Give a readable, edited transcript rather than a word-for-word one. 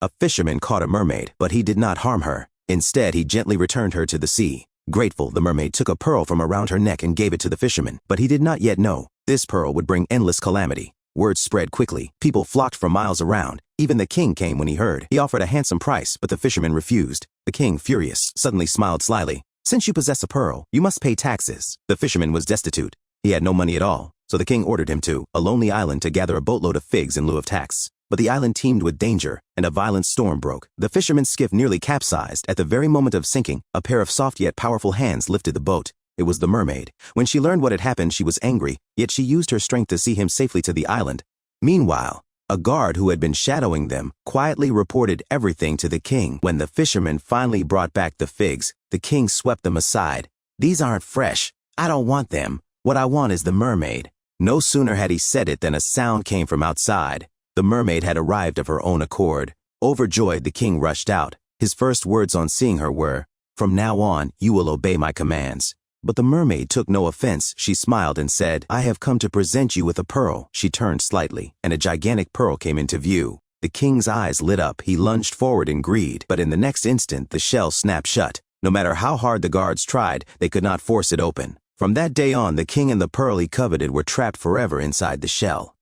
A fisherman caught a mermaid, but he did not harm her. Instead, he gently returned her to the sea. Grateful, the mermaid took a pearl from around her neck and gave it to the fisherman, but he did not yet know this pearl would bring endless calamity. Word spread quickly. People flocked for miles around. Even the king came when he heard. He offered a handsome price, but the fisherman refused. The king, furious, suddenly smiled slyly. Since you possess a pearl, you must pay taxes. The fisherman was destitute. He had no money at all, so the king ordered him to a lonely island to gather a boatload of figs in lieu of tax. But the island teemed with danger, and a violent storm broke. The fisherman's skiff nearly capsized. At the very moment of sinking, a pair of soft yet powerful hands lifted the boat. It was the mermaid. When she learned what had happened, she was angry, yet she used her strength to see him safely to the island. Meanwhile, a guard who had been shadowing them quietly reported everything to the king. When the fisherman finally brought back the figs, the king swept them aside. These aren't fresh. I don't want them. What I want is the mermaid. No sooner had he said it than a sound came from outside. The mermaid had arrived of her own accord. Overjoyed, the king rushed out. His first words on seeing her were, "From now on, you will obey my commands." But the mermaid took no offense. She smiled and said, "I have come to present you with a pearl." She turned slightly, and a gigantic pearl came into view. The king's eyes lit up. He lunged forward in greed, but in the next instant, the shell snapped shut. No matter how hard the guards tried, they could not force it open. From that day on, the king and the pearl he coveted were trapped forever inside the shell.